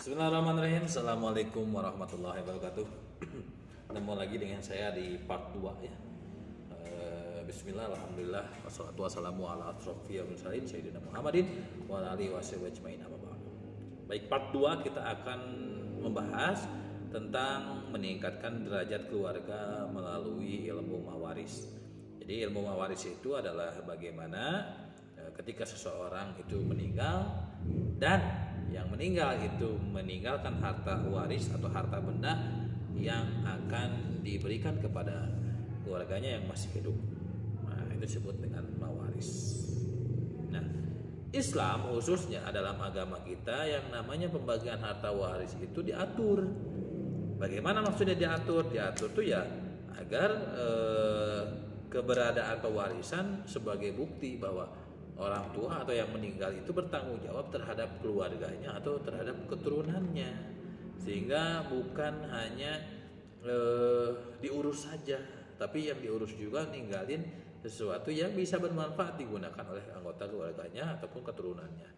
Bismillahirrahmanirrahim. Assalamualaikum warahmatullahi wabarakatuh. Ketemu lagi dengan saya di part 2 ya. Bismillah, alhamdulillah, wassalatu wassalamu ala asrofiyil mursalin sayyidina Muhammadin wa ala alihi washabihi ajmain, amma ba'du. Baik, part 2 kita akan membahas tentang meningkatkan derajat keluarga melalui ilmu mawaris. Jadi ilmu mawaris itu adalah bagaimana ketika seseorang itu meninggal dan yang meninggal itu meninggalkan harta waris atau harta benda yang akan diberikan kepada keluarganya yang masih hidup. Nah, itu disebut dengan mawaris. Nah, Islam khususnya dalam agama kita yang namanya pembagian harta waris itu diatur. Bagaimana maksudnya diatur? Diatur itu ya agar keberadaan atau warisan sebagai bukti bahwa orang tua atau yang meninggal itu bertanggung jawab terhadap keluarganya atau terhadap keturunannya, sehingga bukan hanya diurus saja, tapi yang diurus juga ninggalin sesuatu yang bisa bermanfaat digunakan oleh anggota keluarganya ataupun keturunannya.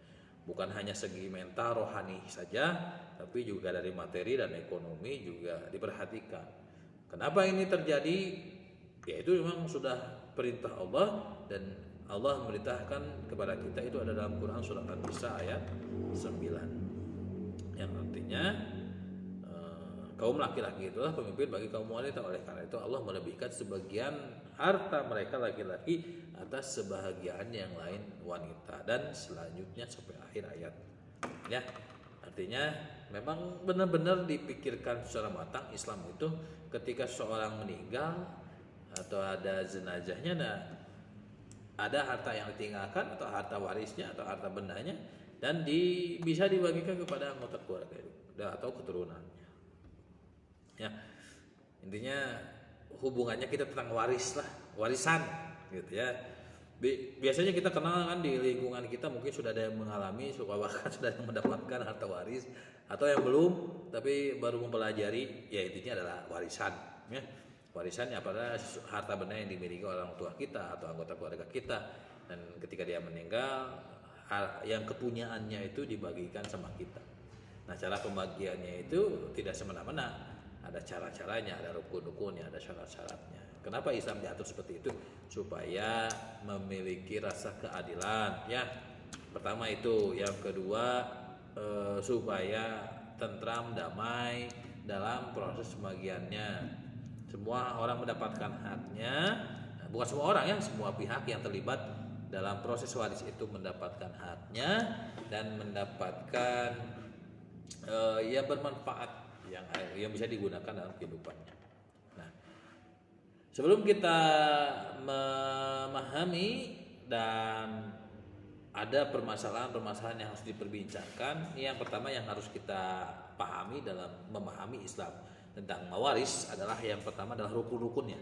Bukan hanya segi mental rohani saja, tapi juga dari materi dan ekonomi juga diperhatikan. Kenapa ini terjadi? Ya itu memang sudah perintah Allah, dan Allah memerintahkan kepada kita itu ada dalam Quran surat An-Nisa ayat 9, yang artinya kaum laki-laki itulah pemimpin bagi kaum wanita. Oleh karena itu Allah melebihkan sebagian harta mereka laki-laki atas sebahagian yang lain wanita, dan selanjutnya sampai akhir ayat ya. Artinya memang benar-benar dipikirkan secara matang Islam itu ketika seorang meninggal atau ada jenazahnya, nah ada harta yang ditinggalkan atau harta warisnya atau harta bendanya, dan bisa dibagikan kepada anggota keluarga atau keturunannya. Ya, intinya hubungannya kita tentang waris lah, warisan gitu ya. Biasanya kita kenal kan di lingkungan kita, mungkin sudah ada yang mengalami, bahkan sudah ada yang mendapatkan harta waris, atau yang belum tapi baru mempelajari. Ya intinya adalah warisan ya. Warisannya pada harta benda yang dimiliki orang tua kita atau anggota keluarga kita, dan ketika dia meninggal yang kepunyaannya itu dibagikan sama kita. Nah, cara pembagiannya itu tidak semena-mena, ada cara-caranya, ada rukun-rukunnya, ada syarat-syaratnya. Kenapa Islam diatur seperti itu? Supaya memiliki rasa keadilan ya. Pertama itu, yang kedua supaya tentram, damai dalam proses pembagiannya. Semua orang mendapatkan haknya, bukan semua orang ya, semua pihak yang terlibat dalam proses waris itu mendapatkan haknya dan mendapatkan yang bermanfaat yang bisa digunakan dalam kehidupannya. Nah, sebelum kita memahami dan ada permasalahan-permasalahan yang harus diperbincangkan, yang pertama yang harus kita pahami dalam memahami Islam tentang mawaris adalah, yang pertama adalah rukun-rukunnya.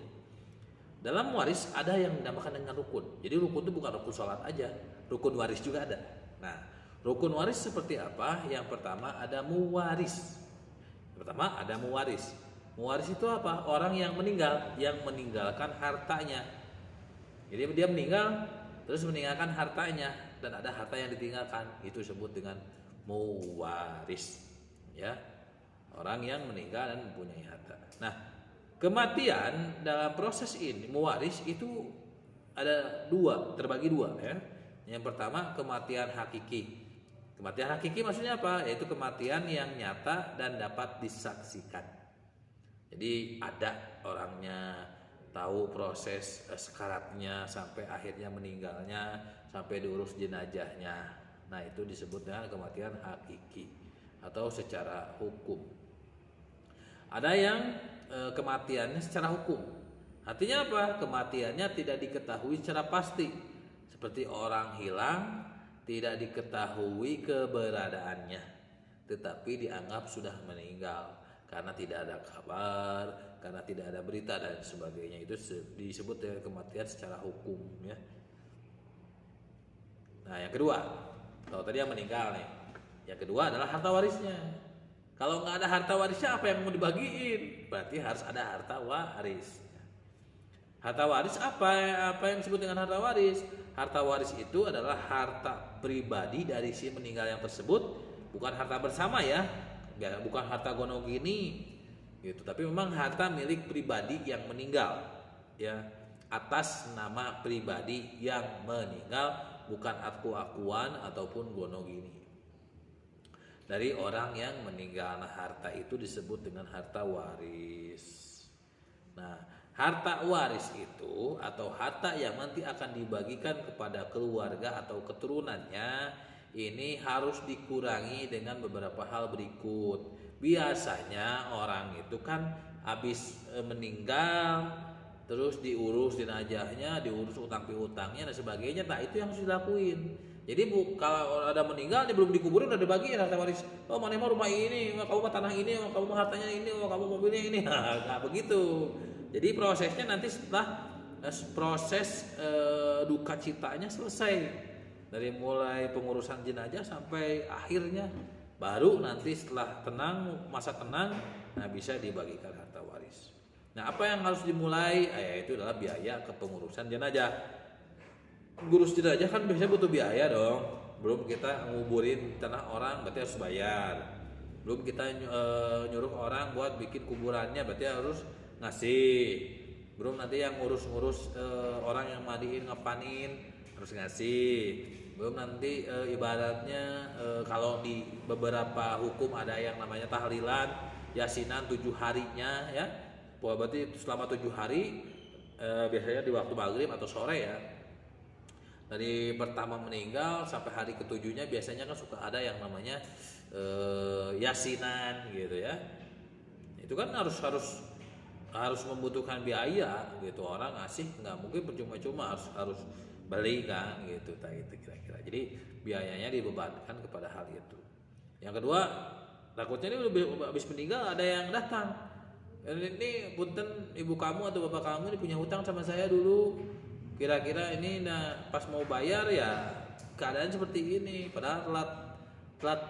Dalam waris ada yang dinamakan dengan rukun. Jadi rukun itu bukan rukun sholat aja, rukun waris juga ada. Nah, rukun waris seperti apa? Yang pertama ada muwaris. Pertama ada muwaris. Muwaris itu apa? Orang yang meninggal, yang meninggalkan hartanya. Jadi dia meninggal terus meninggalkan hartanya, dan ada harta yang ditinggalkan, itu disebut dengan muwaris ya. Orang yang meninggal dan mempunyai harta. Nah, kematian dalam proses ini muwaris itu ada dua, terbagi dua ya. Yang pertama kematian hakiki. Kematian hakiki maksudnya apa? Yaitu kematian yang nyata dan dapat disaksikan. Jadi ada orangnya, tahu proses sekaratnya sampai akhirnya meninggalnya, sampai diurus jenazahnya. Nah, itu disebut dengan kematian hakiki atau secara hukum. Ada yang kematiannya secara hukum. Artinya apa? Kematiannya tidak diketahui secara pasti. Seperti orang hilang, tidak diketahui keberadaannya, tetapi dianggap sudah meninggal karena tidak ada kabar, karena tidak ada berita dan sebagainya. Itu disebut dengan kematian secara hukum ya. Nah, yang kedua, kalau tadi yang meninggal nih, yang kedua adalah harta warisnya. Kalau nggak ada harta warisnya, apa yang mau dibagiin? Berarti harus ada harta waris. Harta waris apa yang disebut dengan harta waris? Harta waris itu adalah harta pribadi dari si meninggal yang tersebut bukan harta bersama ya, bukan harta gonogini gitu, tapi memang harta milik pribadi yang meninggal ya, atas nama pribadi yang meninggal, bukan aku-akuan ataupun gonogini dari orang yang meninggal. Nah, harta itu disebut dengan harta waris. Nah, harta waris itu atau harta yang nanti akan dibagikan kepada keluarga atau keturunannya ini harus dikurangi dengan beberapa hal berikut. Biasanya orang itu kan habis meninggal, terus diurus jenazahnya, diurus utang piutangnya dan sebagainya. Nah, itu yang harus dilakuin. Jadi kalau ada meninggal dia belum dikuburin udah dibagi harta waris. Oh, mana mau rumah ini, kamu mau tanah ini, kamu mau hartanya ini, kamu mobilnya ini. Nah, begitu. Jadi prosesnya nanti setelah proses duka citanya selesai, dari mulai pengurusan jenazah sampai akhirnya, baru nanti setelah tenang, masa tenang, nah bisa dibagikan harta waris. Nah, apa yang harus dimulai? Itu adalah biaya kepengurusan jenazah. Ngurus jenazah kan biasanya butuh biaya dong. Belum kita nguburin tanah orang, berarti harus bayar. Belum kita nyuruh orang buat bikin kuburannya, berarti harus ngasih. Belum nanti yang ngurus-ngurus orang yang mandiin, ngepanin, harus ngasih. Belum nanti ibaratnya kalau di beberapa hukum ada yang namanya tahlilan, yasinan 7 harinya ya. Berarti selama 7 hari biasanya di waktu maghrib atau sore ya. Dari pertama meninggal sampai hari ketujuhnya biasanya kan suka ada yang namanya yasinan gitu ya. Itu kan harus membutuhkan biaya gitu, orang ngasih nggak mungkin percuma-cuma, harus beli kan gitu. Nah, itu kira-kira. Jadi biayanya dibebankan kepada hal itu. Yang kedua, takutnya ini udah habis meninggal ada yang datang. Ini punten ibu kamu atau bapak kamu ini punya hutang sama saya dulu. Kira-kira ini pas mau bayar ya keadaan seperti ini, padahal telat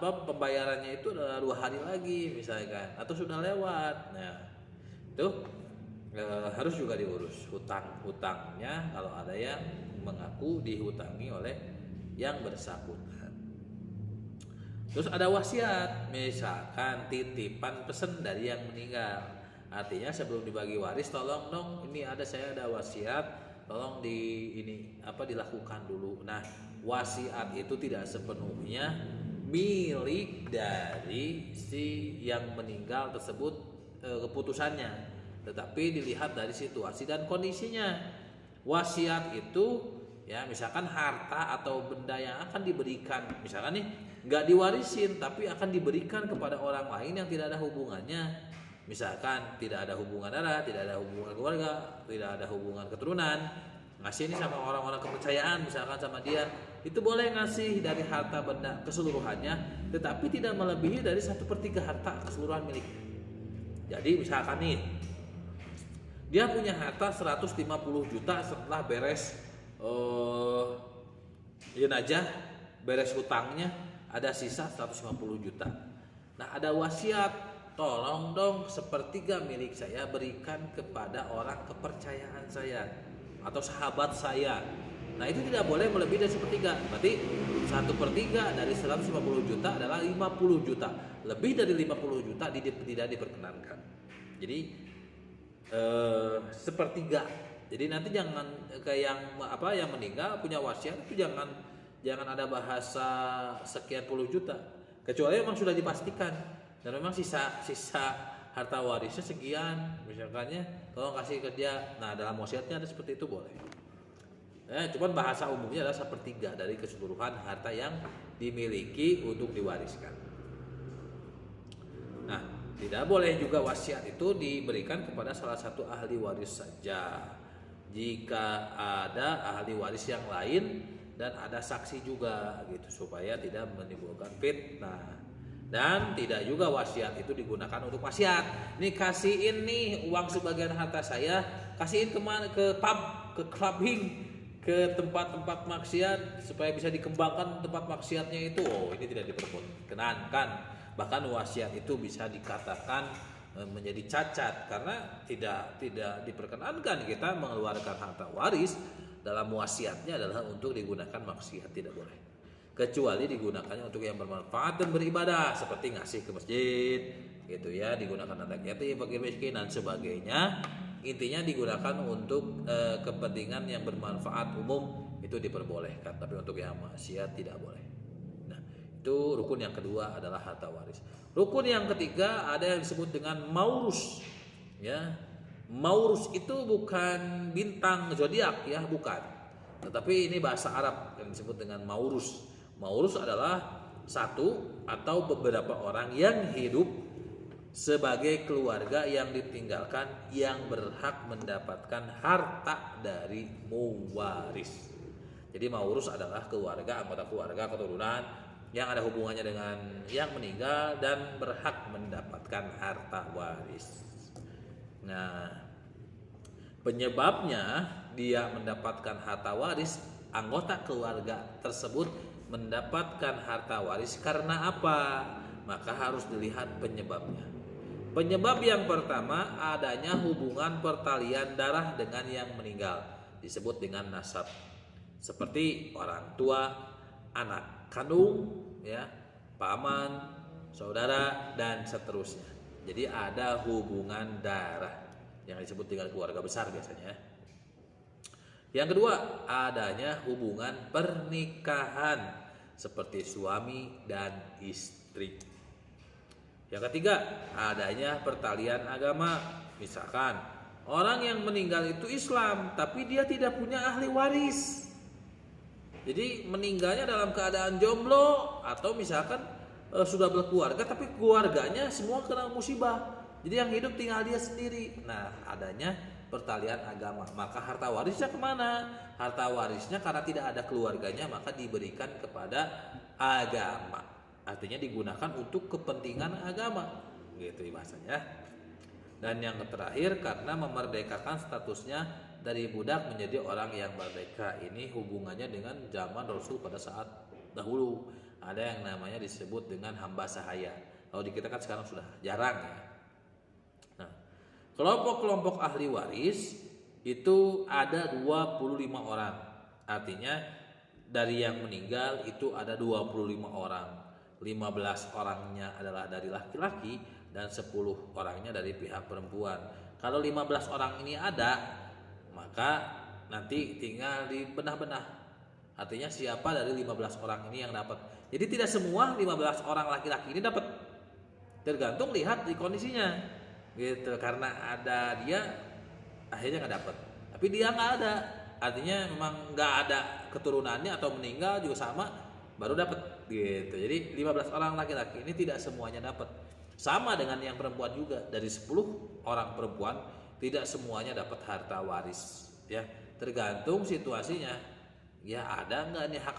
pembayarannya itu adalah 2 hari lagi misalkan, atau sudah lewat. Nah, itu harus juga diurus hutangnya kalau ada yang mengaku dihutangi oleh yang bersangkutan. Terus ada wasiat, misalkan titipan pesen dari yang meninggal. Artinya sebelum dibagi waris, tolong dong, ini saya ada wasiat, tolong dilakukan dulu. Nah, wasiat itu tidak sepenuhnya milik dari si yang meninggal tersebut keputusannya, tetapi dilihat dari situasi dan kondisinya. Wasiat itu ya misalkan harta atau benda yang akan diberikan, misalkan nih nggak diwarisin tapi akan diberikan kepada orang lain yang tidak ada hubungannya. Misalkan tidak ada hubungan darah, tidak ada hubungan keluarga, tidak ada hubungan keturunan, ngasih ini sama orang-orang kepercayaan, misalkan sama dia, itu boleh ngasih dari harta benda keseluruhannya, tetapi tidak melebihi dari 1/3 harta keseluruhan miliknya. Jadi misalkan nih, dia punya harta 150 juta setelah beres jenazah, beres hutangnya, ada sisa 150 juta. Nah, ada wasiat, tolong dong 1/3 milik saya berikan kepada orang kepercayaan saya atau sahabat saya. Nah, itu tidak boleh melebihi dari 1/3. Berarti 1/3 dari 150 juta adalah 50 juta. Lebih dari 50 juta tidak diperkenankan. Jadi 1/3. Jadi nanti jangan kayak yang meninggal punya wasiat itu jangan ada bahasa sekian puluh juta. Kecuali memang sudah dipastikan dan memang sisa harta warisnya sekian, misalkannya tolong kasih ke dia. Nah, dalam wasiatnya ada seperti itu boleh. Cuman bahasa umumnya adalah 1/3 dari keseluruhan harta yang dimiliki untuk diwariskan. Nah, tidak boleh juga wasiat itu diberikan kepada salah satu ahli waris saja. Jika ada ahli waris yang lain dan ada saksi juga gitu, supaya tidak menimbulkan fitnah. Dan tidak juga wasiat itu digunakan untuk wasiat. Nih kasihin nih uang sebagian harta saya, kasihin kemana, ke pub, ke clubbing, ke tempat-tempat maksiat supaya bisa dikembangkan tempat maksiatnya itu. Oh, ini tidak diperkenankan. Bahkan wasiat itu bisa dikatakan menjadi cacat karena tidak diperkenankan kita mengeluarkan harta waris dalam wasiatnya adalah untuk digunakan maksiat, tidak boleh. kecuali digunakannya untuk yang bermanfaat dan beribadah seperti ngasih ke masjid gitu ya, digunakan anak yatim, fakir miskin dan sebagainya. Intinya digunakan untuk kepentingan yang bermanfaat umum itu diperbolehkan, tapi untuk yang maksiat tidak boleh. Nah, itu rukun yang kedua adalah harta waris. Rukun yang ketiga ada yang disebut dengan maurus. Ya, maurus itu bukan bintang zodiak ya, bukan. Tetapi ini bahasa Arab yang disebut dengan maurus. Maurus adalah satu atau beberapa orang yang hidup sebagai keluarga yang ditinggalkan yang berhak mendapatkan harta dari mewaris. Jadi maurus adalah keluarga, anggota keluarga, keturunan yang ada hubungannya dengan yang meninggal dan berhak mendapatkan harta waris. Nah, penyebabnya dia mendapatkan harta waris, anggota keluarga tersebut mendapatkan harta waris karena apa? Maka harus dilihat penyebabnya. Penyebab yang pertama adanya hubungan pertalian darah dengan yang meninggal, disebut dengan nasab. Seperti orang tua, anak kandung, ya, paman, saudara dan seterusnya. Jadi ada hubungan darah yang disebut dengan keluarga besar biasanya. Yang kedua, adanya hubungan pernikahan seperti suami dan istri. Yang ketiga, adanya pertalian agama. Misalkan orang yang meninggal itu Islam, tapi dia tidak punya ahli waris. Jadi meninggalnya dalam keadaan jomblo, atau misalkan sudah berkeluarga tapi keluarganya semua kena musibah. Jadi yang hidup tinggal dia sendiri. Nah, adanya pertalian agama, maka harta warisnya kemana? Harta warisnya karena tidak ada keluarganya maka diberikan kepada agama, artinya digunakan untuk kepentingan agama gitu bahasanya. Dan yang terakhir, karena memerdekakan statusnya dari budak menjadi orang yang merdeka. Ini hubungannya dengan zaman Rasul pada saat dahulu, ada yang namanya disebut dengan hamba sahaya. Kalau di kita kan sekarang sudah jarang ya. Kelompok-kelompok ahli waris itu ada 25 orang. Artinya dari yang meninggal itu ada 25 orang. 15 orangnya adalah dari laki-laki dan 10 orangnya dari pihak perempuan. Kalau 15 orang ini ada, maka nanti tinggal dibenah-benah. Artinya siapa dari 15 orang ini yang dapat. Jadi tidak semua 15 orang laki-laki ini dapat. Tergantung lihat di kondisinya. Gitu, karena ada dia akhirnya nggak dapat, tapi dia nggak ada, artinya memang nggak ada keturunannya atau meninggal juga sama baru dapat gitu. Jadi 15 orang laki-laki ini tidak semuanya dapat, sama dengan yang perempuan juga, dari 10 orang perempuan tidak semuanya dapat harta waris ya, tergantung situasinya ya. Ada nggak nih hak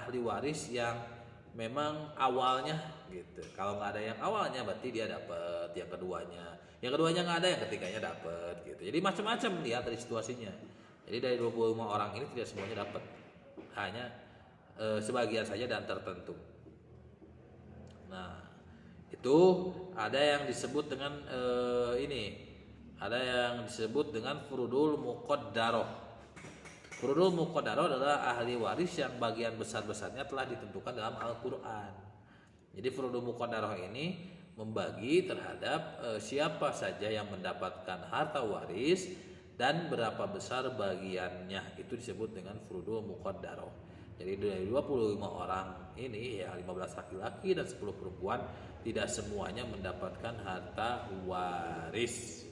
ahli waris yang memang awalnya gitu. Kalau nggak ada yang awalnya berarti dia dapat yang keduanya. Yang keduanya nggak ada, yang ketiganya dapat gitu. Jadi macam-macam lihat dari situasinya. Jadi dari 25 orang ini tidak semuanya dapat. Hanya sebagian saja dan tertentu. Nah, itu ada yang disebut dengan ini. Ada yang disebut dengan furudul muqaddarah. Furudul muqaddarah adalah ahli waris yang bagian besar-besarnya telah ditentukan dalam Al-Qur'an. Jadi furudul muqaddarah ini membagi terhadap siapa saja yang mendapatkan harta waris dan berapa besar bagiannya, itu disebut dengan furudul muqaddarah. Jadi dari 25 orang ini ya 15 laki-laki dan 10 perempuan tidak semuanya mendapatkan harta waris.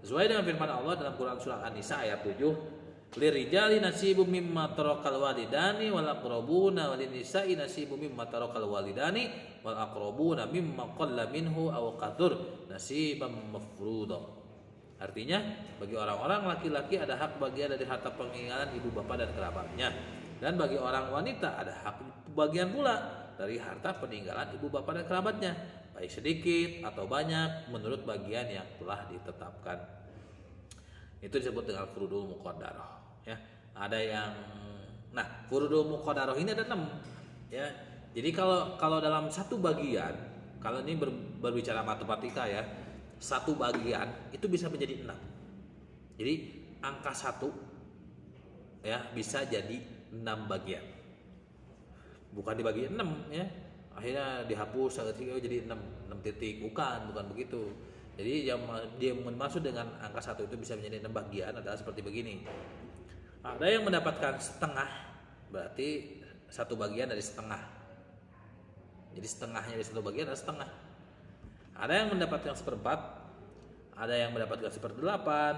Sesuai dengan firman Allah dalam Quran surah An-Nisa ayat 7, lirijali nasibum mimma tarakal walidani wal aqrabuna walin nisa'i nasibum mimma tarakal walidani wal aqrabuna mimma qalla minhu aw qathur nasiban mafruḍa. Artinya bagi orang-orang laki-laki ada hak bagian dari harta peninggalan ibu bapak dan kerabatnya, dan bagi orang wanita ada hak bagian pula dari harta peninggalan ibu bapak dan kerabatnya, baik sedikit atau banyak menurut bagian yang telah ditetapkan. Itu disebut dengan furudul muqaddarah. Ya, ada yang, nah furudul muqaddarah ini ada 6 ya. Jadi kalau dalam satu bagian, kalau ini berbicara matematika ya, satu bagian itu bisa menjadi 6. Jadi angka 1 ya bisa jadi 6 bagian. bukan dibagi 6 ya. Akhirnya dihapus jadi 6 titik, bukan begitu. Jadi yang dia maksud dengan angka 1 itu bisa menjadi 6 bagian adalah seperti begini. Ada yang mendapatkan setengah, berarti 1 bagian dari setengah. Jadi setengahnya dari 1 bagian adalah setengah. Ada yang mendapatkan 1/4, ada yang mendapatkan 1/8,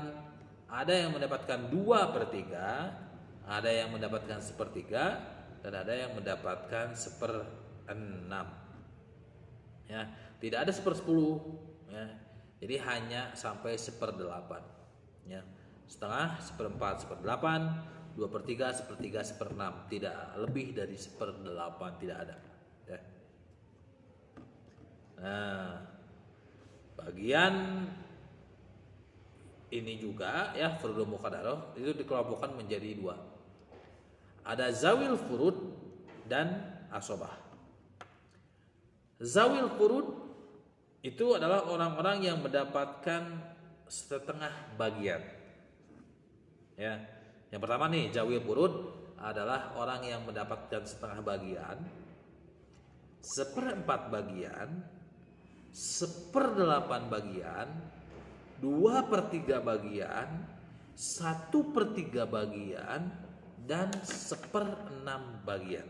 ada yang mendapatkan 2/3, ada yang mendapatkan 1/3, dan ada yang mendapatkan 1/6. Ya, tidak ada 1/10 ya. Jadi hanya sampai 1/8 ya. Setengah, 1/4, 1/8, 2/3, 1/3, 1/6, tidak lebih dari 1/8, tidak ada ya. Nah, bagian ini juga ya, furudul muqaddarah itu dikelompokkan menjadi 2. Ada zawil furud dan asobah. Zawil furud itu adalah orang-orang yang mendapatkan setengah bagian. Ya. Yang pertama nih, zawil furud adalah orang yang mendapatkan setengah bagian, 1/4 bagian, 1/8 bagian, 2/3 bagian, 1/3 bagian, dan 1/6 bagian.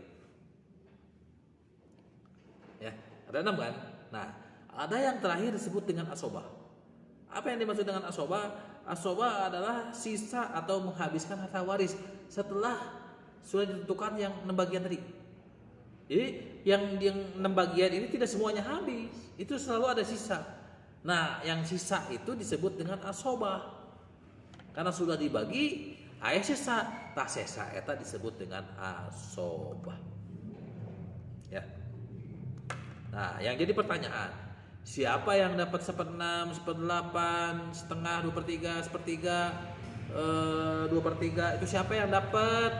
Ya, ada 6 kan? Nah, ada yang terakhir disebut dengan asobah. Apa yang dimaksud dengan asobah? Asobah adalah sisa atau menghabiskan harta waris setelah sudah ditentukan yang 6 bagian tadi. Jadi yang 6 bagian ini tidak semuanya habis, itu selalu ada sisa. Nah, yang sisa itu disebut dengan asobah. Karena sudah dibagi, aya sisa, tak sisa eta disebut dengan asobah. Ya. Nah, yang jadi pertanyaan, siapa yang dapat 1/6, 1/8, setengah, 2/3, 1/3, 2/3, itu siapa yang dapat?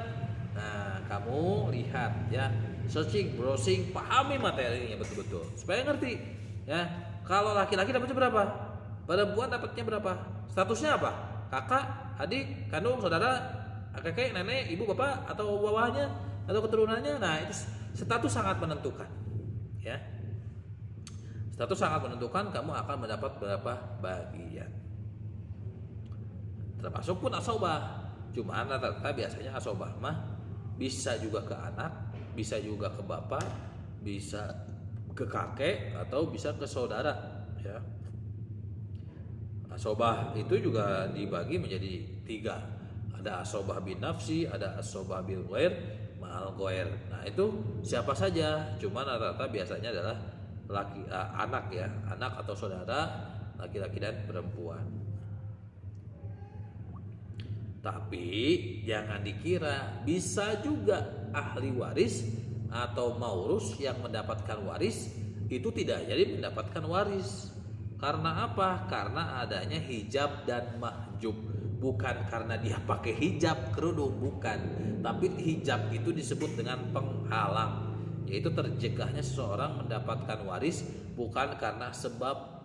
Nah, kamu lihat ya, searching, browsing, pahami materinya betul-betul supaya ngerti ya. Kalau laki-laki dapatnya berapa? Perempuan dapatnya berapa? Statusnya apa? Kakak, adik, kandung, saudara, kakek, nenek, ibu, bapak, atau bawahnya, atau keturunannya. Nah, itu status sangat menentukan ya. Status sangat menentukan kamu akan mendapat berapa bagian. Termasuk pun asobah. Cuma rata-rata biasanya asobah mah bisa juga ke anak, bisa juga ke bapak, bisa ke kakek, atau bisa ke saudara ya. Asobah itu juga dibagi menjadi 3. Ada asobah bin nafsi, ada asobah bil ghair, ma'al ghair. Nah, itu siapa saja, cuma rata-rata biasanya adalah anak ya, anak atau saudara, laki-laki dan perempuan. Tapi jangan dikira bisa juga ahli waris atau maurus yang mendapatkan waris itu tidak jadi mendapatkan waris. Karena apa? Karena adanya hijab dan mahjub. Bukan karena dia pakai hijab kerudung, bukan. Tapi hijab itu disebut dengan penghalang, yaitu tercegahnya seseorang mendapatkan waris bukan karena sebab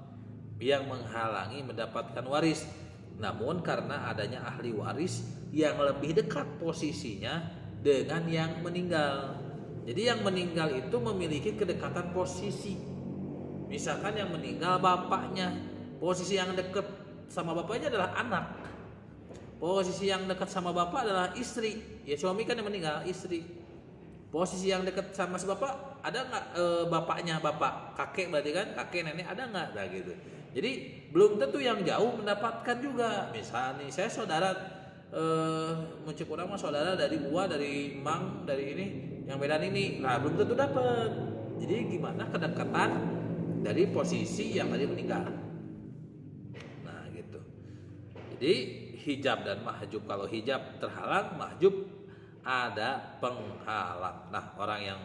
yang menghalangi mendapatkan waris, namun karena adanya ahli waris yang lebih dekat posisinya dengan yang meninggal. Jadi yang meninggal itu memiliki kedekatan posisi. Misalkan yang meninggal bapaknya, posisi yang dekat sama bapaknya adalah anak. Posisi yang dekat sama bapak adalah istri. Ya, suami kan yang meninggal, istri. Posisi yang dekat sama si bapak ada nggak? Bapaknya, bapak, kakek berarti kan, kakek nenek ada nggak? Nah gitu. Jadi belum tentu yang jauh mendapatkan juga. Misalnya nih, saya saudara, mencek orang mah saudara dari gua, dari mang, dari ini, yang medan ini, nah belum tentu dapat. Jadi gimana kedekatan dari posisi yang tadi meninggal? Nah gitu. Jadi hijab dan mahjub, kalau hijab terhalang, mahjub ada penghalang. Nah, orang yang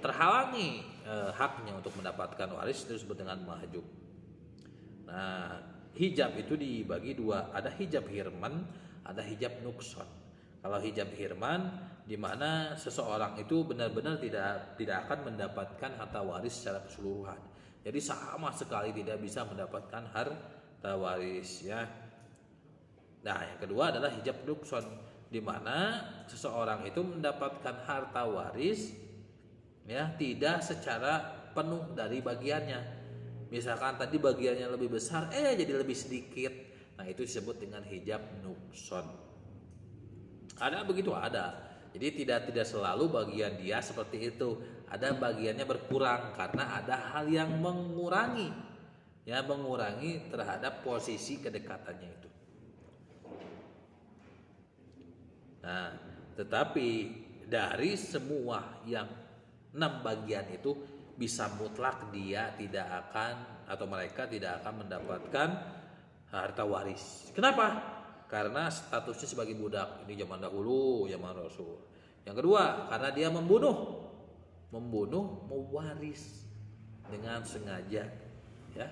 terhalangi haknya untuk mendapatkan waris itu disebut dengan mahjub. Nah, hijab itu dibagi 2, ada hijab hirman, ada hijab nukson. Kalau hijab hirman, di mana seseorang itu benar-benar tidak akan mendapatkan harta waris secara keseluruhan. Jadi sama sekali tidak bisa mendapatkan harta waris ya. Nah, yang kedua adalah hijab nukson, di mana seseorang itu mendapatkan harta waris ya, tidak secara penuh dari bagiannya. Misalkan tadi bagiannya lebih besar, jadi lebih sedikit. Nah, itu disebut dengan hijab nukson. Ada begitu, ada. Jadi tidak selalu bagian dia seperti itu. Ada bagiannya berkurang karena ada hal yang mengurangi, ya, mengurangi terhadap posisi kedekatannya itu. Nah, tetapi dari semua yang 6 bagian itu bisa mutlak dia tidak akan, atau mereka tidak akan mendapatkan harta waris. Kenapa? Karena statusnya sebagai budak. Ini zaman dahulu, zaman Rasul. Yang kedua, karena dia membunuh mewaris dengan sengaja, ya.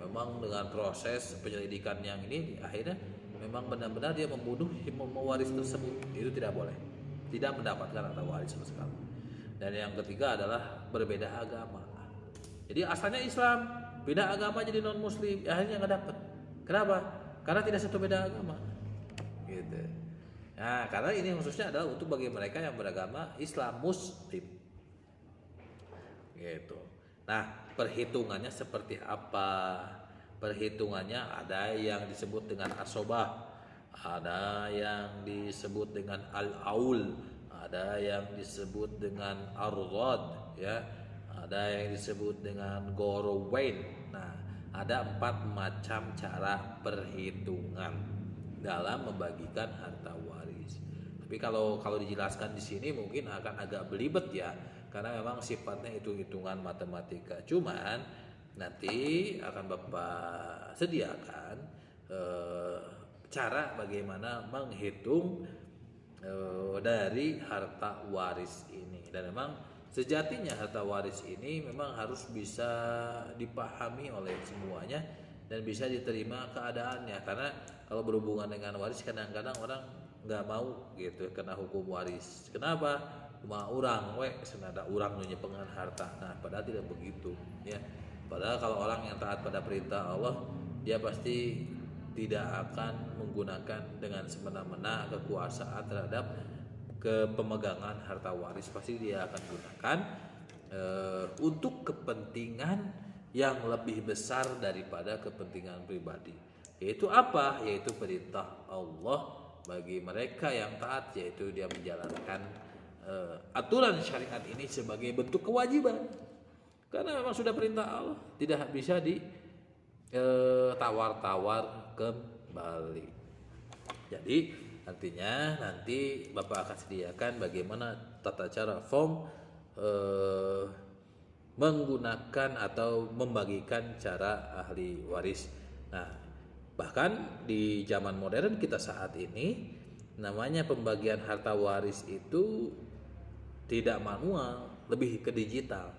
Memang dengan proses penyelidikan yang ini akhirnya memang benar-benar dia membunuh mewaris tersebut. Itu tidak boleh, tidak mendapatkan harta waris sama sekali. Dan yang ketiga adalah berbeda agama. Jadi asalnya Islam, beda agama jadi non muslim, akhirnya nggak dapat. Kenapa? Karena tidak satu beda agama, gitu. Nah, karena ini khususnya adalah untuk bagi mereka yang beragama Islam Muslim, gitu. Nah, perhitungannya seperti apa? Perhitungannya ada yang disebut dengan asobah, ada yang disebut dengan al-aul, ada yang disebut dengan ar-rad, ya, ada yang disebut dengan gorowain. Nah, ada 4 macam cara perhitungan dalam membagikan harta waris. Tapi kalau dijelaskan di sini mungkin akan agak belibet, ya, karena memang sifatnya itu hitungan matematika. Cuman nanti akan Bapak sediakan cara bagaimana menghitung dari harta waris ini. Dan memang sejatinya harta waris ini memang harus bisa dipahami oleh semuanya dan bisa diterima keadaannya. Karena kalau berhubungan dengan waris kadang-kadang orang nggak mau gitu kena hukum waris. Kenapa? Cuma orang senada orang nunyepengan harta. Nah, padahal tidak begitu, ya. Padahal kalau orang yang taat pada perintah Allah, dia pasti tidak akan menggunakan dengan semena-mena kekuasaan terhadap kepemegangan harta waris. Pasti dia akan gunakan untuk kepentingan yang lebih besar daripada kepentingan pribadi. Yaitu apa? Yaitu perintah Allah bagi mereka yang taat, yaitu dia menjalankan aturan syariat ini sebagai bentuk kewajiban. Karena memang sudah perintah Allah, tidak bisa tawar-tawar kembali. Jadi artinya nanti Bapak akan sediakan bagaimana tata cara form menggunakan atau membagikan cara ahli waris. Nah, bahkan di zaman modern kita saat ini, namanya pembagian harta waris itu tidak manual, lebih ke digital.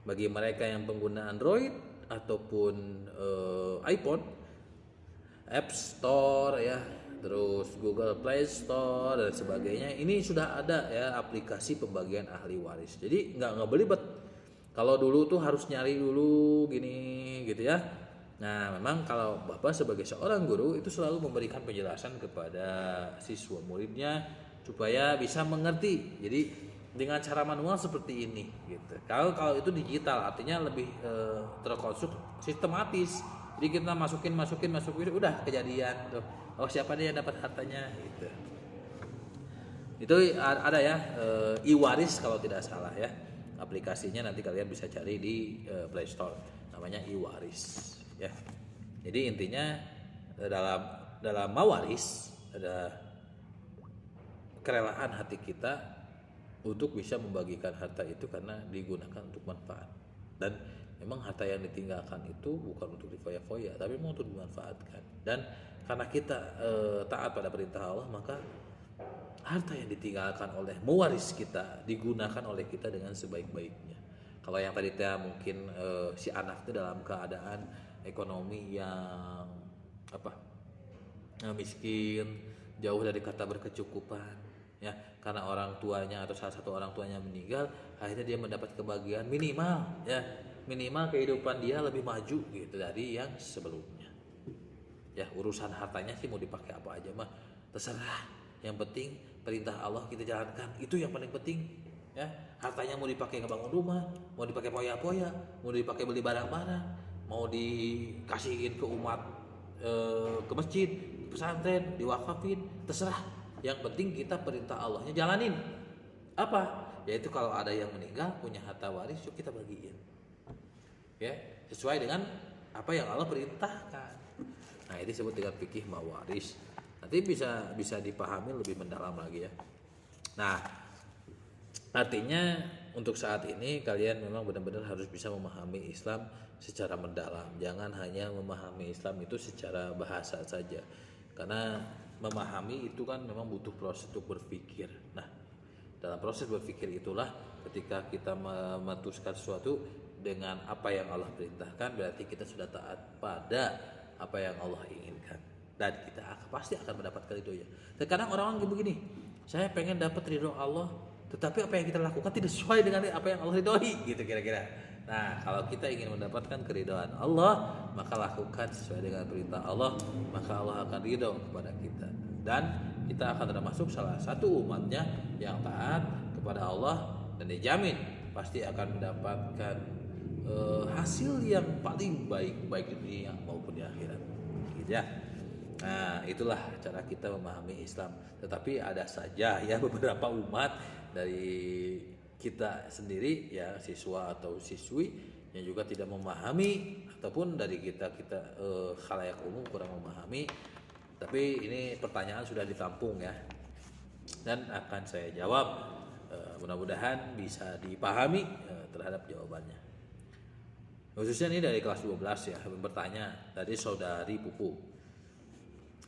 Bagi mereka yang pengguna Android ataupun iPhone, App Store, ya, terus Google Play Store dan sebagainya, ini sudah ada, ya, aplikasi pembagian ahli waris. Jadi nggak belibet. Kalau dulu tuh harus nyari dulu gini gitu, ya. Nah, memang kalau Bapak sebagai seorang guru itu selalu memberikan penjelasan kepada siswa muridnya supaya bisa mengerti. Jadi dengan cara manual seperti ini gitu. Kalau itu digital artinya lebih terkonstruk sistematis. Jadi kita masukin udah kejadian tuh. Oh, siapa dia yang dapat hartanya gitu. Itu ada, ya, iwaris kalau tidak salah, ya. Aplikasinya nanti kalian bisa cari di Play Store. Namanya iwaris, ya. Jadi intinya dalam mawaris ada kerelaan hati kita untuk bisa membagikan harta itu karena digunakan untuk manfaat. Dan memang harta yang ditinggalkan itu bukan untuk difoya-foya, tapi memang untuk dimanfaatkan. Dan karena kita taat pada perintah Allah, maka harta yang ditinggalkan oleh mewaris kita digunakan oleh kita dengan sebaik-baiknya. Kalau yang tadi mungkin si anak itu dalam keadaan ekonomi yang miskin, jauh dari kata berkecukupan, ya, karena orang tuanya atau salah satu orang tuanya meninggal, akhirnya dia mendapat kebahagiaan minimal kehidupan dia lebih maju gitu dari yang sebelumnya. Ya, urusan hartanya sih mau dipakai apa aja mah terserah. Yang penting perintah Allah kita jalankan, itu yang paling penting. Ya, hartanya mau dipakai ngebangun rumah, mau dipakai poya-poya, mau dipakai beli barang-barang, mau dikasihin ke umat, ke masjid, pesantren, diwakafin, terserah. Yang penting kita perintah Allahnya jalanin. Apa? Yaitu kalau ada yang meninggal punya harta waris, yuk kita bagiin. Ya, sesuai dengan apa yang Allah perintahkan. Nah, ini disebut dengan fikih mawaris. Nanti bisa dipahami lebih mendalam lagi ya. Nah, artinya untuk saat ini kalian memang benar-benar harus bisa memahami Islam secara mendalam. Jangan hanya memahami Islam itu secara bahasa saja. Karena memahami itu kan memang butuh proses untuk berpikir. Nah, dalam proses berpikir itulah ketika kita memutuskan sesuatu dengan apa yang Allah perintahkan, berarti kita sudah taat pada apa yang Allah inginkan. Dan kita pasti akan mendapatkan ridhonya. Terkadang orang-orang begini, saya pengen dapat ridho Allah, tetapi apa yang kita lakukan tidak sesuai dengan apa yang Allah ridhoi, gitu kira-kira. Nah, kalau kita ingin mendapatkan keridhaan Allah, maka lakukan sesuai dengan perintah Allah, maka Allah akan ridho kepada kita. Dan kita akan termasuk salah satu umatnya yang taat kepada Allah, dan dijamin pasti akan mendapatkan hasil yang paling baik di dunia maupun di akhirat. Gitu ya. Nah, itulah cara kita memahami Islam. Tetapi ada saja ya beberapa umat dari kita sendiri ya, siswa atau siswi yang juga tidak memahami, ataupun dari kita khalayak umum kurang memahami. Tapi ini pertanyaan sudah ditampung ya, dan akan saya jawab. Mudah-mudahan bisa dipahami terhadap jawabannya. Khususnya ini dari kelas 12 ya, bertanya dari saudari Pupu.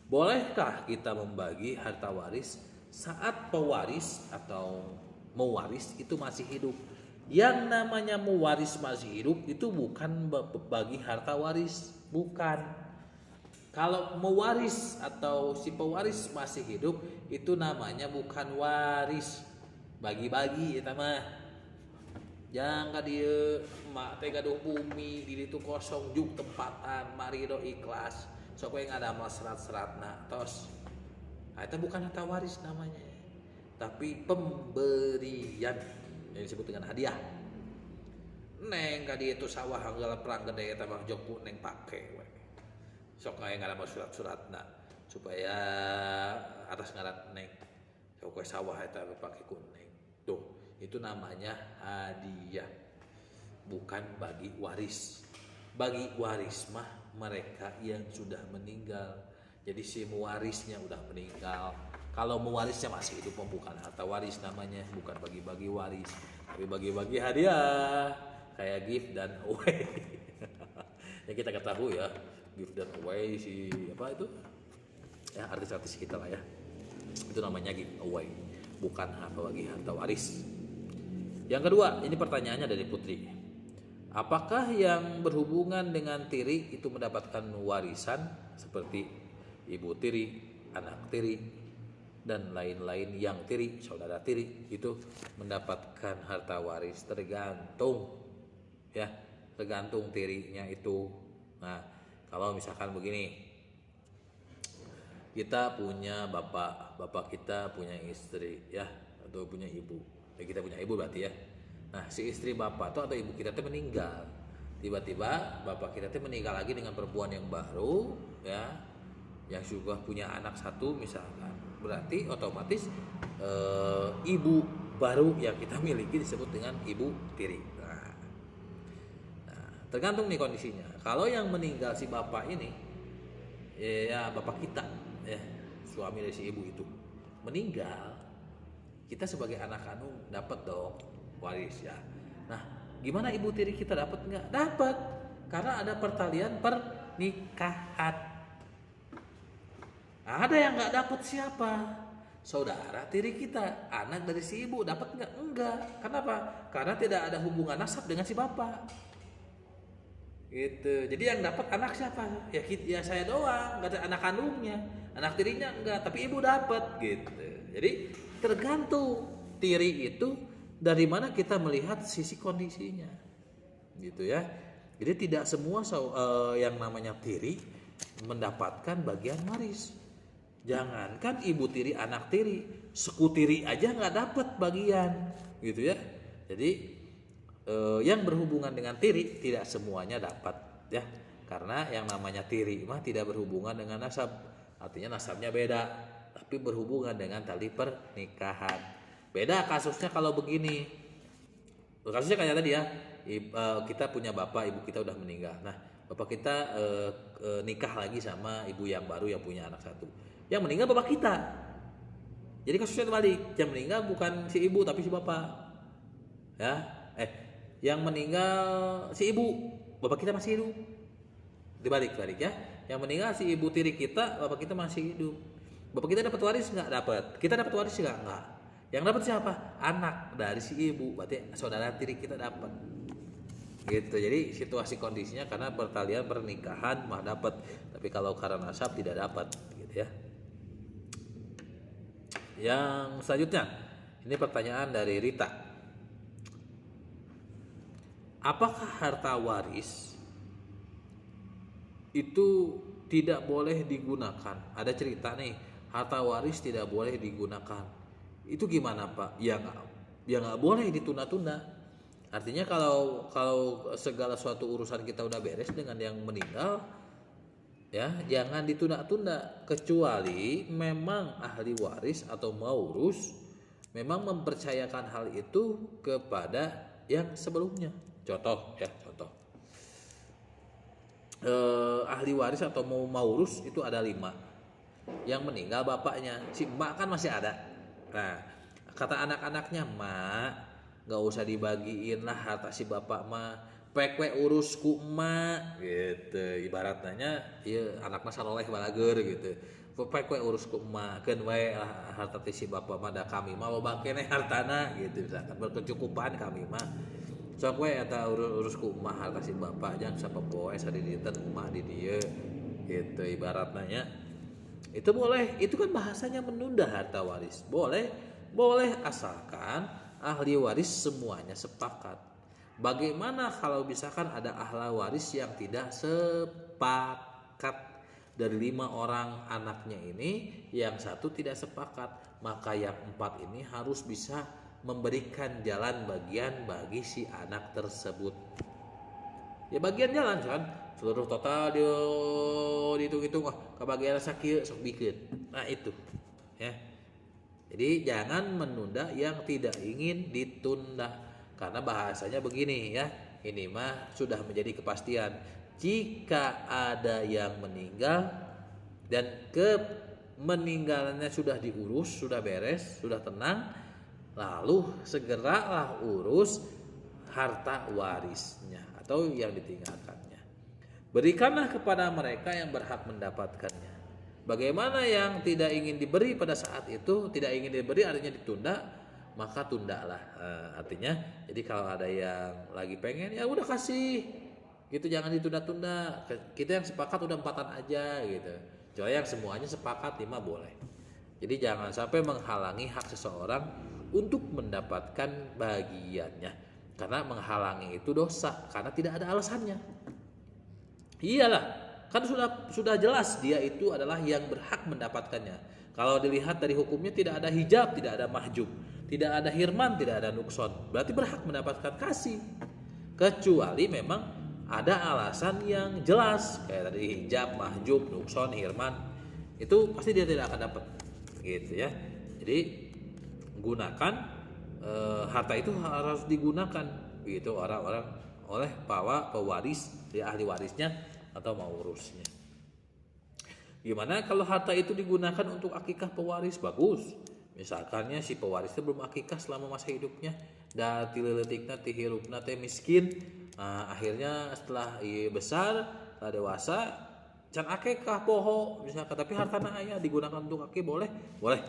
Bolehkah kita membagi harta waris saat pewaris atau mewaris itu masih hidup? Yang namanya mewaris masih hidup itu bukan bagi harta waris, bukan. Kalau mewaris atau si pewaris masih hidup itu namanya bukan waris, bagi-bagi eta mah. Jangan dia mak teh gaduh bumi di ditu kosong juk tempatan mari do ikhlas sok we ngadamal serat-seratna tos. Eta bukan harta waris namanya, tapi pemberian yang disebut dengan hadiah. Neng ka dieu tu sawah heula perang gede eta mah jok neng pake we. Sok aya ngadamal surat-suratna supaya atas ngaran neng. Sok we sawah eta pake ku neng. Tuh. Itu namanya hadiah, bukan bagi waris. Bagi waris mah mereka yang sudah meninggal. Jadi si mewarisnya udah meninggal. Kalau mewarisnya masih hidup, bukan harta waris namanya, bukan bagi-bagi waris, tapi bagi-bagi hadiah kayak gift dan away. Yang kita ketahui ya, gift dan away si apa itu? Ya artis-artis kita lah ya. Itu namanya gift away, bukan bagi harta waris. Yang kedua, ini pertanyaannya dari Putri. Apakah yang berhubungan dengan tiri itu mendapatkan warisan seperti ibu tiri, anak tiri, dan lain-lain yang tiri, saudara tiri itu mendapatkan harta waris? Tergantung ya, tergantung tirinya itu. Nah, kalau misalkan begini, kita punya bapak kita punya istri ya, atau punya ibu. Kita punya ibu berarti ya. Nah, si istri bapak tuh atau ibu kita tuh meninggal. Tiba-tiba bapak kita tuh meninggal lagi dengan perempuan yang baru ya, yang juga punya anak satu misalkan. Berarti otomatis ibu baru yang kita miliki disebut dengan ibu tiri. Nah, tergantung nih kondisinya. Kalau yang meninggal si bapak ini ya bapak kita ya, suami dari si ibu itu meninggal, kita sebagai anak kandung dapat dong waris ya. Nah, gimana ibu tiri kita dapat nggak? Dapat, karena ada pertalian pernikahan. Nah, ada yang nggak dapat siapa? Saudara tiri kita, anak dari si ibu dapat nggak? Enggak. Kenapa? Karena tidak ada hubungan nasab dengan si bapak. Gitu. Jadi yang dapat anak siapa? Ya saya doang, nggak ada anak kandungnya, anak tirinya enggak, tapi ibu dapat gitu. Jadi tergantung tiri itu dari mana kita melihat sisi kondisinya, gitu ya. Jadi tidak semua yang namanya tiri mendapatkan bagian waris. Jangankan ibu tiri, anak tiri, sekutiri aja nggak dapat bagian, gitu ya. Jadi yang berhubungan dengan tiri tidak semuanya dapat, ya. Karena yang namanya tiri mah tidak berhubungan dengan nasab, artinya nasabnya beda, tapi berhubungan dengan tali pernikahan. Beda kasusnya kalau begini. Kasusnya kayak tadi ya, kita punya bapak, ibu kita udah meninggal. Nah, bapak kita nikah lagi sama ibu yang baru yang punya anak satu. Yang meninggal bapak kita. Jadi kasusnya terbalik. Yang meninggal bukan si ibu tapi si bapak. Ya, yang meninggal si ibu, bapak kita masih hidup. Dibalik ya. Yang meninggal si ibu tiri kita, bapak kita masih hidup. Bapak kita dapat waris nggak? Dapat. Kita dapat waris nggak? Nggak. Yang dapat siapa? Anak dari si ibu. Berarti saudara tiri kita dapat. Gitu. Jadi situasi kondisinya karena pertalian pernikahan mah dapat, tapi kalau karena nasab tidak dapat, gitu ya. Yang selanjutnya, ini pertanyaan dari Rita. Apakah harta waris itu tidak boleh digunakan? Ada cerita nih, harta waris tidak boleh digunakan. Itu gimana Pak? Ya nggak boleh ditunda-tunda. Artinya kalau segala suatu urusan kita udah beres dengan yang meninggal, ya jangan ditunda-tunda, kecuali memang ahli waris atau maurus memang mempercayakan hal itu kepada yang sebelumnya. Contoh, ahli waris atau maurus itu ada 5. Yang meninggal bapaknya, si emak kan masih ada. Nah, kata anak-anaknya, mak nggak usah dibagiin lah harta si bapak mah, pek urus ku emak gitu, ibaratnya ya anaknya saroleh balager gitu, pek urus ku emak keun we harta si bapak mah da kami mah loba keneh hartana gitu, misalkan berkecukupan kami mah sok we eta urus ku emak harta si bapak jangan sapopoe sadidieun emak di dieu gitu ibaratnya. Itu boleh, itu kan bahasanya menunda harta waris, boleh asalkan ahli waris semuanya sepakat. Bagaimana kalau misalkan ada ahli waris yang tidak sepakat? Dari 5 orang anaknya ini, yang satu tidak sepakat, maka yang 4 ini harus bisa memberikan jalan bagian bagi si anak tersebut. Ya bagian jalan kan, seluruh total dihitung-hitung, kebagian sakit sok bikin. Nah itu, ya. Jadi jangan menunda yang tidak ingin ditunda. Karena bahasanya begini ya, ini mah sudah menjadi kepastian. Jika ada yang meninggal dan meninggalannya sudah diurus, sudah beres, sudah tenang, lalu segeralah urus harta warisnya atau yang ditinggalkannya. Berikanlah kepada mereka yang berhak mendapatkannya. Bagaimana yang tidak ingin diberi pada saat itu, tidak ingin diberi artinya ditunda, maka tundalah. Artinya jadi kalau ada yang lagi pengen ya udah kasih gitu, jangan ditunda-tunda. Kita yang sepakat udah 4-an aja gitu. Coba yang semuanya sepakat 5 boleh. Jadi jangan sampai menghalangi hak seseorang untuk mendapatkan bagiannya, karena menghalangi itu dosa karena tidak ada alasannya. Iyalah, kan sudah jelas dia itu adalah yang berhak mendapatkannya. Kalau dilihat dari hukumnya tidak ada hijab, tidak ada mahjub, tidak ada hirman, tidak ada nukson, berarti berhak mendapatkan kasih. Kecuali memang ada alasan yang jelas kayak tadi hijab, mahjub, nukson, hirman, itu pasti dia tidak akan dapat, gitu ya. Jadi gunakan harta itu harus digunakan, gitu orang-orang oleh pewaris, ya ahli warisnya atau maurusnya. Gimana kalau harta itu digunakan untuk akikah pewaris? Bagus. Misalkannya si pewarisnya belum akikah selama masa hidupnya, da tileutikna ti hirupna teh miskin. Nah, akhirnya setelah besar, setelah dewasa can akikah poho misalkan, tapi hartana aya digunakan untuk akikah boleh? Boleh.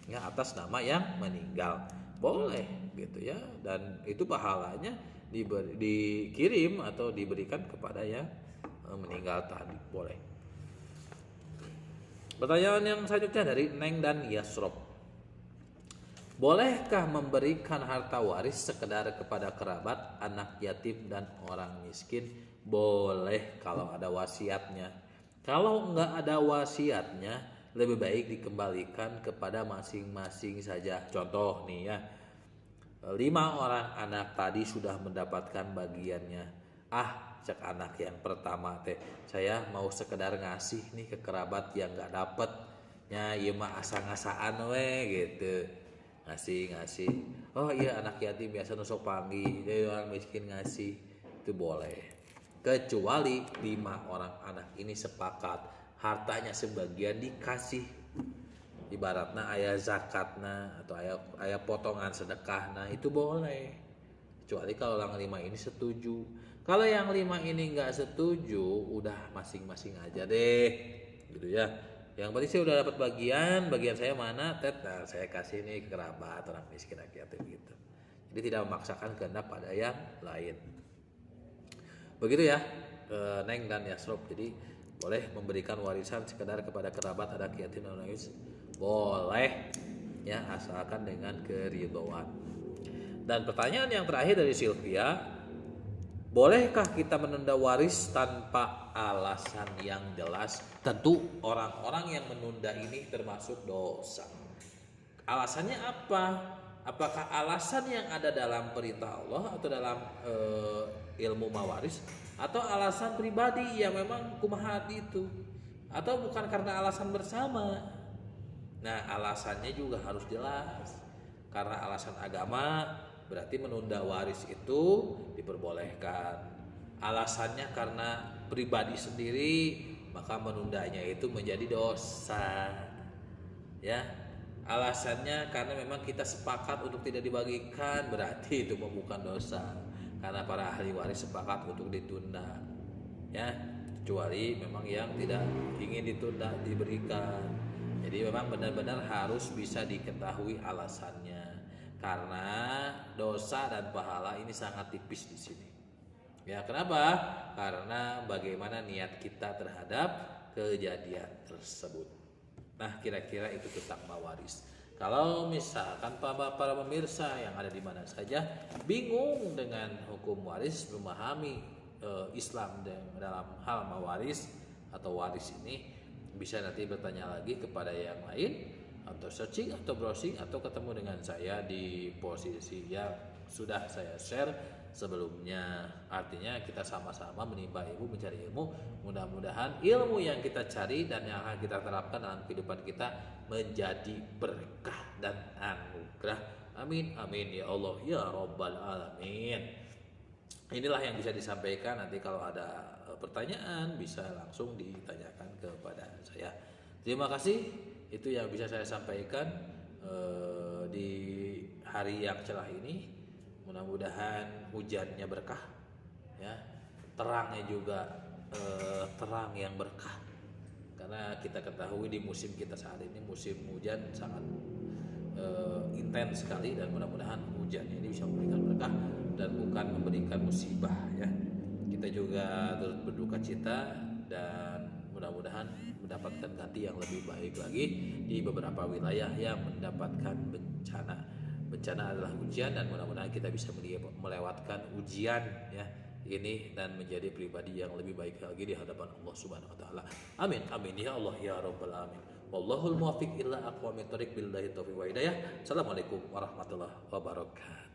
Ya atas nama yang meninggal. Boleh gitu ya. Dan itu pahalanya dikirim atau diberikan kepada yang meninggal tadi. Boleh. Pertanyaan yang selanjutnya dari Neng dan Yasrob. Bolehkah memberikan harta waris sekedar kepada kerabat, anak yatim, dan orang miskin? Boleh kalau ada wasiatnya. Kalau enggak ada wasiatnya, lebih baik dikembalikan kepada masing-masing saja. Contoh nih ya, 5 orang anak tadi sudah mendapatkan bagiannya. Cek anak yang pertama teh, saya mau sekedar ngasih nih ke kerabat yang gak dapet. Iya mah asa-ngasaan we gitu. Ngasih. Oh iya, anak yatim biasa nusuk panggil, jadi orang miskin ngasih. Itu boleh. Kecuali 5 orang anak ini sepakat hartanya sebagian dikasih, ibaratnya ayah zakatna atau ayah potongan sedekahna, itu boleh. Kecuali kalau yang 5 ini setuju. Kalau yang 5 ini nggak setuju, udah masing-masing aja deh, gitu ya. Yang penting saya udah dapat bagian saya mana, nah saya kasih nih ke kerabat, orang miskin, yatim gitu. Jadi tidak memaksakan kehendak pada yang lain. Begitu ya, Neng dan Yasrob. Jadi boleh memberikan warisan sekedar kepada kerabat, anak yatim dan nangis, boleh ya, asalkan dengan keridhaan. Dan pertanyaan yang terakhir dari Sylvia, bolehkah kita menunda waris tanpa alasan yang jelas? Tentu orang-orang yang menunda ini termasuk dosa. Alasannya apa? Apakah alasan yang ada dalam perintah Allah atau dalam ilmu mawaris, atau alasan pribadi yang memang kumaha itu, atau bukan karena alasan bersama? Nah, alasannya juga harus jelas. Karena alasan agama berarti menunda waris itu diperbolehkan. Alasannya karena pribadi sendiri, maka menundanya itu menjadi dosa. Ya. Alasannya karena memang kita sepakat untuk tidak dibagikan, berarti itu bukan dosa. Karena para ahli waris sepakat untuk ditunda. Ya, kecuali memang yang tidak ingin ditunda diberikan. Jadi memang benar-benar harus bisa diketahui alasannya. Karena dosa dan pahala ini sangat tipis di sini. Ya, kenapa? Karena bagaimana niat kita terhadap kejadian tersebut. Nah, kira-kira itu tentang mawaris. Kalau misalkan para pemirsa yang ada di mana saja bingung dengan hukum waris, memahami Islam dalam hal mawaris atau waris ini, bisa nanti bertanya lagi kepada yang lain, atau searching atau browsing, atau ketemu dengan saya di posisi yang sudah saya share sebelumnya. Artinya kita sama-sama menimba ilmu, mencari ilmu. Mudah-mudahan ilmu yang kita cari dan yang akan kita terapkan dalam kehidupan kita menjadi berkah dan anugerah. Amin amin ya Allah ya Rabbal alamin. Inilah yang bisa disampaikan. Nanti kalau ada pertanyaan bisa langsung ditanyakan kepada saya. Terima kasih. Itu yang bisa saya sampaikan di hari yang cerah ini. Mudah-mudahan hujannya berkah, ya, terangnya juga terang yang berkah. Karena kita ketahui di musim kita saat ini musim hujan sangat intens sekali, dan mudah-mudahan hujannya ini bisa memberikan berkah dan bukan memberikan musibah, ya. Kita juga turut berduka cita dan mudah-mudahan mendapatkan ganti yang lebih baik lagi di beberapa wilayah yang mendapatkan bencana. Bencana adalah ujian, dan mudah-mudahan kita bisa melewatkan ujian, ya, ini dan menjadi pribadi yang lebih baik lagi di hadapan Allah Subhanahu wa taala. Amin amin ya Allah ya Rabbal alamin. Wallahul muwaffiq ila aqwamit thoriq, billahi taufiq wa hidayah. Assalamualaikum warahmatullahi wabarakatuh.